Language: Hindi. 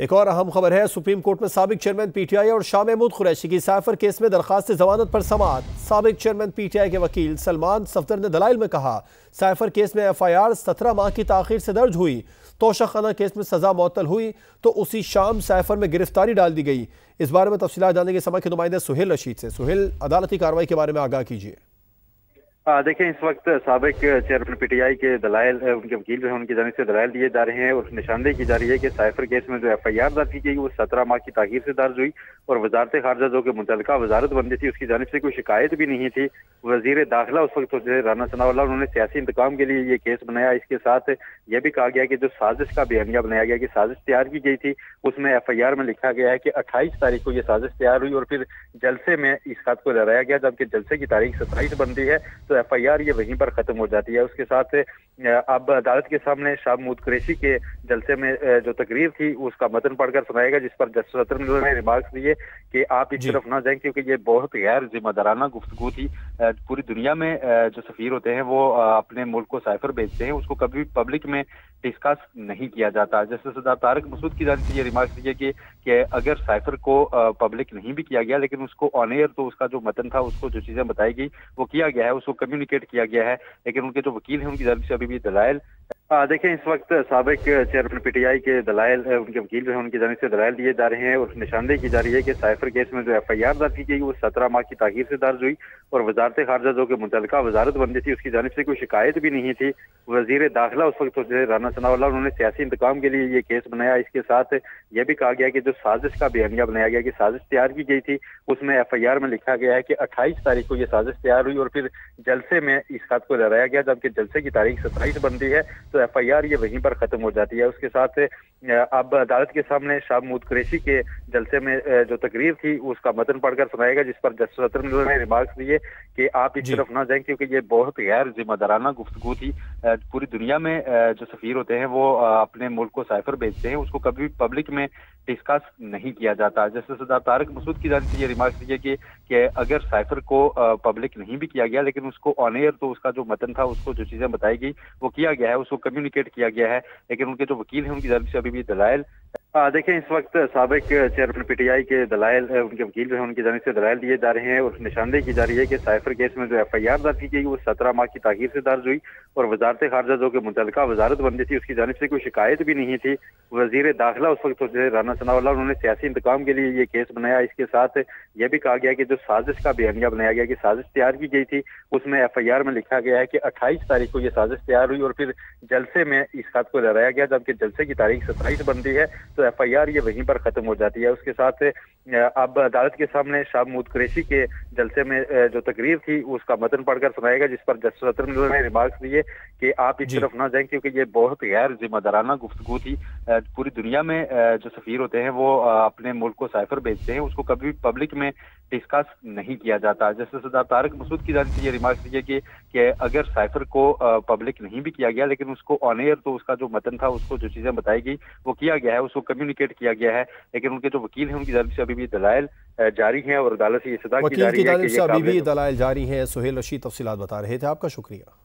एक और अहम खबर है, सुप्रीम कोर्ट में साबिक चेयरमैन पीटीआई और शाह महमूद कुरैशी की साइफर केस में दरखास्त जमानत पर समाअत। साबिक चेयरमैन पीटीआई के वकील सलमान सफदर ने दलाइल में कहा, साइफर केस में एफआईआर 17 माह की ताखीर से दर्ज हुई। तोशाखाना केस में सजा मुअत्तल हुई तो उसी शाम साइफर में गिरफ्तारी डाल दी गई। इस बारे में तफसीलात जानने के समय के नुमाइंदे सुहेल रशीद से। सुहेल, अदालती कार्रवाई के बारे में आगाह कीजिए। देखिए, इस वक्त साबिक चेयरमैन पीटीआई के दलाइल, उनके वकील जो है उनकी जानिब से दलाइल दिए जा रहे हैं और निशानदेही की जा रही है कि साइफर केस में जो एफआईआर दर्ज की गई वो 17 माह की ताखीर से दर्ज हुई और वजारत खारजा जो कि मुतल्लिका वजारत बंदी थी उसकी जानिब से कोई शिकायत भी नहीं थी। वजीर दाखिला उस वक्त राना सनाउल्लाह, उन्होंने सियासी इंतकाम के लिए ये केस बनाया। इसके साथ यह भी कहा गया कि जो साजिश का बयानिया बनाया गया कि साजिश तैयार की गई थी, उसमें एफआईआर में लिखा गया है कि 28 तारीख को यह साजिश तैयार हुई और फिर जलसे में इस खत को लहराया गया, जबकि जलसे की तारीख 27 बनती है तो एफआईआर ये वहीं पर खत्म हो जाती है। उसके साथ अब अदालत के सामने शाह महमूद कुरैशी के जलसे में जो तकरीर थी उसका मतन पढ़कर सुनाएगा, जिस पर जस्टिस अतर मिल्लर ने रिमार्क्स दिए कि आप इस तरफ ना जाएं क्योंकि ये बहुत गैर जिम्मेदाराना गुफ्तगू थी। पूरी दुनिया में जो सफीर होते हैं वो अपने मुल्क को साइफर भेजते हैं, उसको कभी पब्लिक में डिस्कस नहीं किया जाता। जस्टिस सरदार तारिक मसूद की जानिब से ये रिमार्क्स दिए कि अगर साइफर को पब्लिक नहीं भी किया गया लेकिन उसको ऑन एयर तो उसका जो मतन था, उसको जो चीजें बताई गई वो किया गया है, उसको कम्युनिकेट किया गया है। लेकिन उनके जो वकील हैं उनकी जानिब से अभी भी दलाइल देखिए, इस वक्त साबिक चेयरमैन पीटीआई के दलाइल, उनके वकील जो है उनकी जानिब से दलाइल दिए जा रहे हैं और निशानदेही की जा रही है कि साइफर केस में जो एफआईआर दर्ज की गई वो 17 माह की ताखीर से दर्ज हुई और वजारत खारजा जो कि मुतल्लिका वजारत बंदी थी उसकी जानिब से कोई शिकायत भी नहीं थी। वजीर दाखिला उस वक्त राना सनाउल्लाह, उन्होंने सियासी इंतकाम के लिए ये केस बनाया। इसके साथ यह भी कहा गया कि जो साजिश का बयानिया बनाया गया कि साजिश तैयार की गई थी, उसमें एफआईआर में लिखा गया है कि 28 तारीख को यह साजिश तैयार हुई और फिर जलसे में इस खत को लहराया गया, जबकि जलसे की तारीख 27 बनती है तो एफआईआर ये वहीं पर खत्म हो जाती है। उसके साथ अब अदालत के सामने शाह महमूद कुरैशी के जलसे में जो तकरीर थी उसका मतन पढ़कर सुनाएगा, जिस पर जस्टिस अतर मिल्लर ने रिमार्क्स दिए कि आप इस तरफ ना जाएं क्योंकि ये बहुत गैर जिम्मेदाराना गुफ्तगू थी। पूरी दुनिया में जो सफीर होते हैं वो अपने मुल्क को साइफर भेजते हैं, उसको कभी पब्लिक में डिस्कस नहीं किया जाता। जस्टिस सरदार तारिक मसूद की जानिब से ये रिमार्क्स दिए कि अगर साइफर को पब्लिक नहीं भी किया गया लेकिन उसको ऑन एयर तो उसका जो मतन था, उसको जो चीजें बताई गई वो किया गया है, उसको कम्युनिकेट किया गया है। लेकिन उनके जो वकील हैं उनकी जानिब से अभी भी दलाइल देखिए, इस वक्त साबिक चेयरमैन पीटीआई के दलाइल, उनके वकील जो है उनकी जानिब से दलाइल दिए जा रहे हैं और निशानदेही की जा रही है कि साइफर केस में जो एफआईआर दर्ज की गई वो 17 माह की ताखीर से दर्ज हुई और वजारत खारजा जो कि मुतल्लिका वजारत बंदी थी उसकी जानिब से कोई शिकायत भी नहीं थी। वजीर दाखिला उस वक्त राना सनाउल्लाह, उन्होंने सियासी इंतकाम के लिए ये केस बनाया। इसके साथ यह भी कहा गया कि जो साजिश का बयानिया बनाया गया कि साजिश तैयार की गई थी, उसमें एफआईआर में लिखा गया है कि 28 तारीख को यह साजिश तैयार हुई और फिर जलसे में इस खत को लहराया गया, जबकि जलसे की तारीख 27 बनती है तो एफआईआर ये वहीं पर खत्म हो जाती है। उसके साथ अब अदालत के सामने शाह महमूद कुरैशी के जलसे में जो तकरीर थी उसका मतन पढ़कर सुनाएगा, जिस पर जस्टिस अतर मिल्लर ने रिमार्क्स दिए कि आप इस तरफ ना जाएं क्योंकि ये बहुत गैर जिम्मेदाराना गुफ्तगू थी। पूरी दुनिया में जो सफीर होते हैं वो अपने मुल्क को साइफर भेजते हैं, उसको कभी पब्लिक में डिस्कस नहीं किया जाता। जस्टिस सरदार तारिक मसूद की जानिब से ये रिमार्क्स दिए कि अगर साइफर को पब्लिक नहीं भी किया गया लेकिन उसको ऑन एयर तो उसका जो मतन था, उसको जो चीजें बताई गई वो किया गया है, उसको कम्युनिकेट किया गया है। लेकिन उनके जो वकील हैं उनकी जानिब से अभी भी दलाइल जारी हैं और अदालत से ये सदा की जा रही है कि अभी भी दलाइल जारी हैं। सुहेल रशीद तफसीलात बता रहे थे, आपका शुक्रिया।